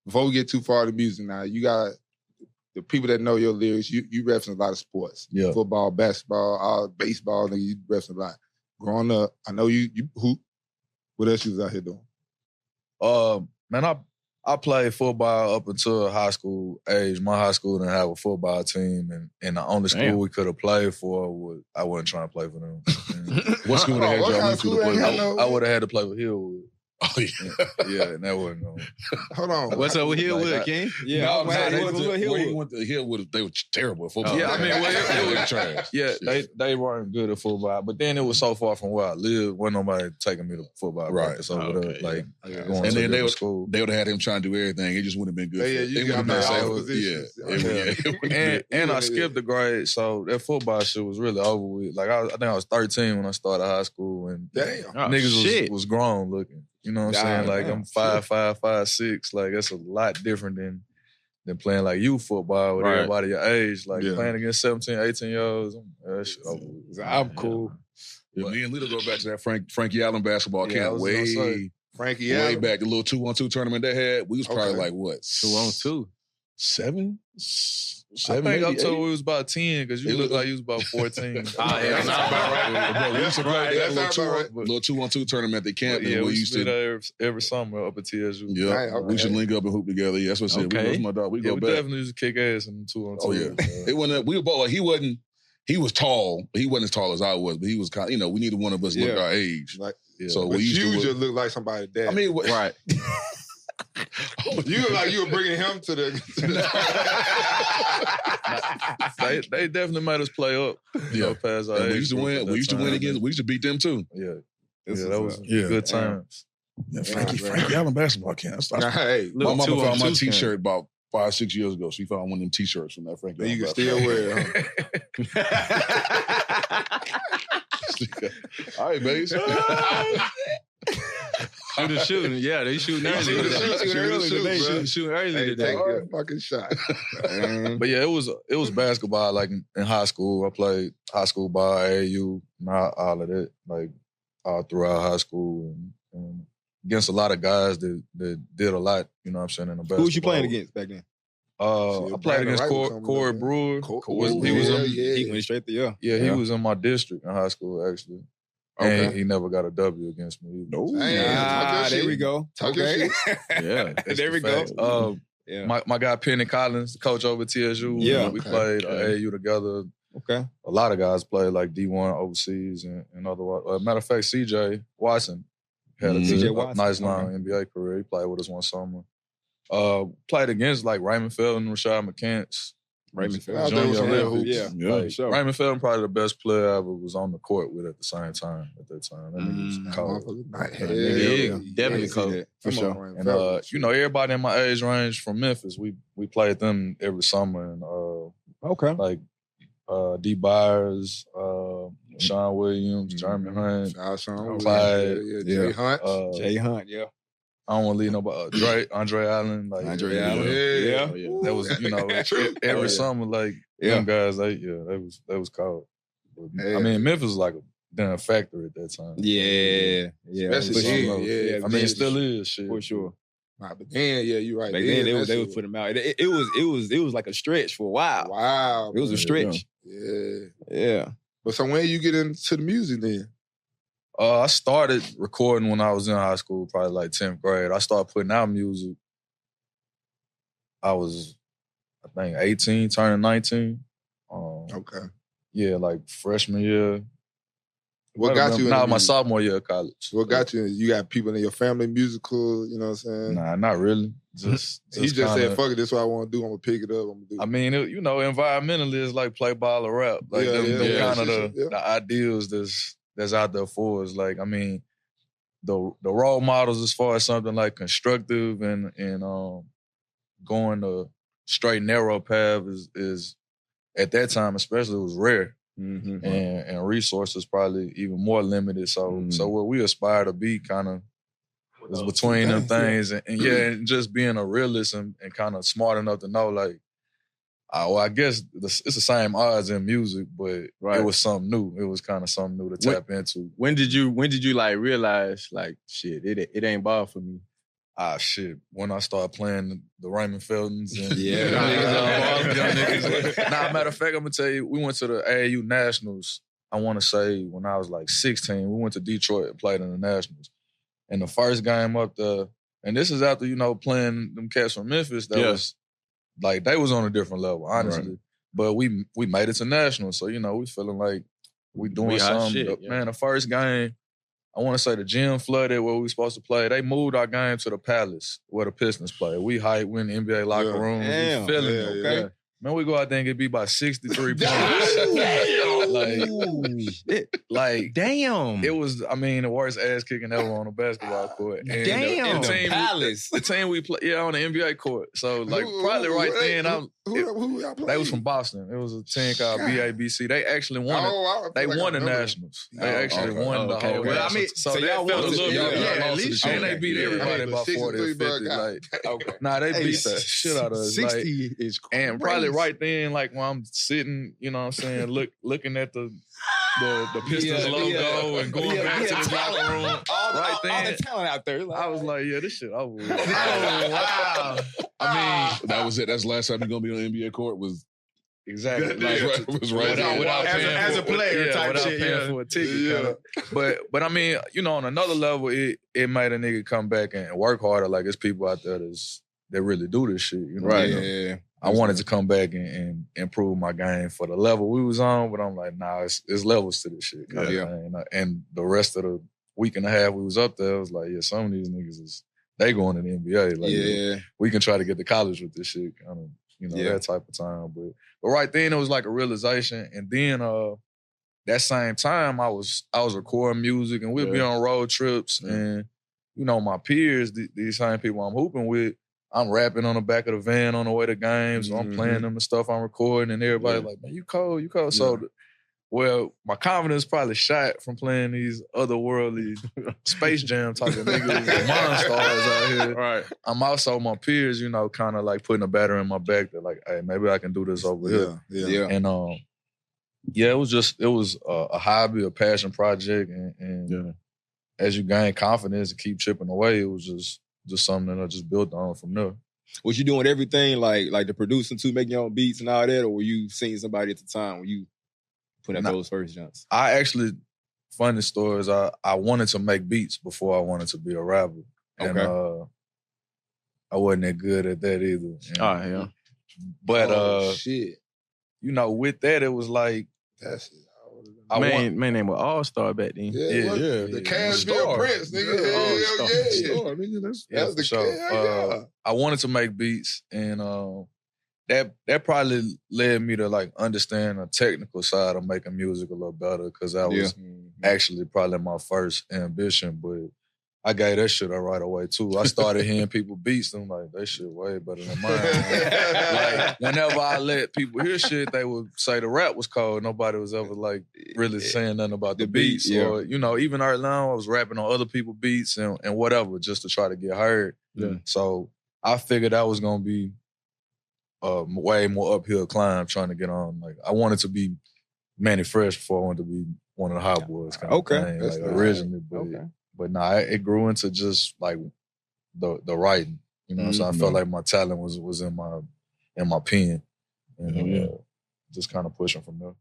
before we get too far to music now, you got the people that know your lyrics, you reference a lot of sports. Yeah. Football, basketball, baseball, nigga, you reference a lot. Growing up, I know you hoop. What else you was out here doing? Man, I played football up until high school age. My high school didn't have a football team, and the only school we could have played for was I wasn't trying to play for them. What school they had y'all went to play with? I would have had to play with Hillwood. Oh, yeah. Yeah, and that wasn't going. Hold on. What's up with Hillwood, King? Yeah, no, he went to Hillwood. They were terrible at football. Yeah, I mean, it was trash. Yeah, they weren't good at football. But then it was so far from where I lived, wasn't nobody taking me to football practice over there. Like, going and to then school. They would have had him trying to do everything. It just wouldn't have been good. Yeah, you got and I skipped the grade, so that football shit was really over with. Like, I think I was 13 when I started high school, and niggas was grown looking. You know what I'm saying? Like, I'm 5'5", 5'6". Like, that's a lot different than playing, like, youth football with everybody your age. Like, playing against 17, 18-year-olds, that shit over with. I'm cool. Yeah, me and Lito go back to that Frankie Allen basketball camp way back. The little 2-on-2 tournament they had. We was probably like, what? 2-on-2? 7? I think up till we was about 10, because you look like you was about 14. That's about right. We used to play that little 2-on-2 tournament at the camp. Yeah, we used to do that every summer up at TSU. Yeah, we should link up and hoop together. Yeah, that's what I said. Okay. We my dog. We go we back. definitely used to kick ass in 2-on-2. Oh yeah, it wasn't. We were both like he was tall, but he wasn't as tall as I was. But he was kind of, we needed one of us look our age. Like, so but we used you to just look like somebody's dad. I mean, right. You look like you were bringing him to the they definitely made us play up. Past our age. We used to win. We used to win against. We used to beat them too. Yeah, that was good times. Yeah, Frankie Allen basketball camp. Hey, my mama found my T-shirt about 5-6 years ago. She found one of them T-shirts from that Frankie Allen. You can still wear it. Huh? All right, babe. Shooting. Yeah, they shooting early. Shooting early today. Fucking shot. But yeah, it was basketball. Like in high school, I played high school ball, AAU, all of that. Like all throughout high school, and against a lot of guys that did a lot. You know what I'm saying? In the basketball. Who was you playing against back then? I played against Corey Brewer. He went straight there. Yeah, he was in my district in high school actually. Okay. And he never got a W against me. No. There we go. Okay. Yeah. There we go. My guy Penny Collins, coach over at TSU. Yeah. We played AAU together. Okay. A lot of guys played like D1 overseas and other. Matter of fact, CJ Watson had a nice long NBA career. He played with us one summer. Played against like Raymond Felton, Rashad McCants. Raymond Felton. Yeah, sure. Raymond Felton, probably the best player I ever was on the court with at the same time. At that time, that nigga was cold. Definitely cold for sure. And everybody in my age range from Memphis, we played them every summer. And like D. Byers, Sean Williams, Jeremy Hunt, Clyde, Jay Hunt, Jay Hunt, yeah. I don't want to leave nobody. Andre Allen, like Andre Allen, yeah. That was every summer, like them guys, they was cold. I mean, Memphis was like a damn factory at that time. Yeah. I mean, it still is shit for sure. Nah, but then, you're right. Back then they would put him out. It was like a stretch for a while. Wow, it was a stretch. Yeah. But so when you get into the music then? I started recording when I was in high school, probably like 10th grade. I started putting out music. I was, I think, 18, turning 19. Okay. Yeah, like freshman year. What got you? My sophomore year of college. What got you? You got people in your family musical, you know what I'm saying? Nah, not really. Just he just said, fuck it, this is what I want to do. I'm going to pick it up. I'm gonna do it. I mean, environmentally, it's like play ball or rap. Like, kind of the ideals that's out there for us. Like, I mean, the role models as far as something like constructive and going the straight narrow path is at that time especially, it was rare. Mm-hmm. And resources probably even more limited. So what we aspire to be kind of is between them things and just being a realist and kind of smart enough to know like, I guess it's the same odds in music, but it was something new. It was kind of something new to tap into. When did you like realize like shit? It ain't ball for me. Shit. When I started playing the Raymond Feltons and niggas. Matter of fact, I'm gonna tell you, we went to the AAU Nationals. I want to say when I was like 16, we went to Detroit and played in the Nationals. And the first game up there, and this is after, playing them cats from Memphis, that was like, they was on a different level, honestly. Right. But we made it to Nationals, so, we feeling like we doing something. Shit, Man, the first game, I want to say the gym flooded where we were supposed to play. They moved our game to the Palace where the Pistons play. We hyped, we in the NBA locker room. We feeling it, okay? Yeah. Man, we go out there and get beat by 63 points. Damn. It was, the worst ass kicking ever on a basketball court. And damn. The Palace. The team we play, on the NBA court. So, probably right then, who y'all played? They was from Boston. It was a team called BABC. They actually won it. They won the Nationals. They actually won the whole Nationals. So y'all felt a little bit. Yeah, at least. And they beat everybody by 40 or 50. They beat the shit out of us. 60 is crazy. And probably right then, when I'm sitting, looking at the Pistons logo and going back to the locker room. All the talent out there. I was like, this shit over with. Oh, wow. That was it. That's the last time you're going to be on the NBA court was... Exactly. Without as a player type shit. Paying for a ticket. But on another level, it made a nigga come back and work harder. Like, there's people out there that really do this shit. Right. Yeah. I wanted to come back and improve my game for the level we was on, but I'm like, nah, it's levels to this shit. And the rest of the week and a half we was up there, I was like, some of these niggas they going to the NBA. Like, we can try to get to college with this shit. That type of time. But right then it was like a realization. And then that same time I was recording music and we'd be on road trips and my peers, these same people I'm hooping with, I'm rapping on the back of the van on the way to games. So I'm playing them and stuff I'm recording and everybody like, man, you cold. Yeah. So, my confidence probably shot from playing these otherworldly Space Jam type of niggas, monsters out here. Right. I'm also, my peers, kind of like putting a batter in my back that like, hey, maybe I can do this over here. Yeah. And it was a hobby, a passion project. And as you gain confidence and keep chipping away, it was just something that I just built on from there. Was you doing everything like the producing too, making your own beats and all that, or were you seeing somebody at the time when you put out those first jumps? I actually, funny story is I wanted to make beats before I wanted to be a rapper. And I wasn't that good at that either. Oh, yeah. But shit. With that it was like that's it. Man name was All-Star back then. Yeah. The Cashville Prince, nigga. That's the show. I wanted to make beats, and that probably led me to like understand the technical side of making music a little better, because that was actually probably my first ambition. But I gave that shit up right away too. I started hearing people beats, and I'm like, that shit way better than mine. Like, whenever I let people hear shit, they would say the rap was cold. Nobody was ever like really saying nothing about the beats. Or, even early on, I was rapping on other people's beats and whatever, just to try to get heard. Yeah. So I figured that was gonna be a way more uphill climb trying to get on. Like, I wanted to be Manny Fresh before I wanted to be one of the Hot Boys kind of thing, like originally. But nah, it grew into just like the writing, So I felt like my talent was in my pen, and just kind of pushing from there.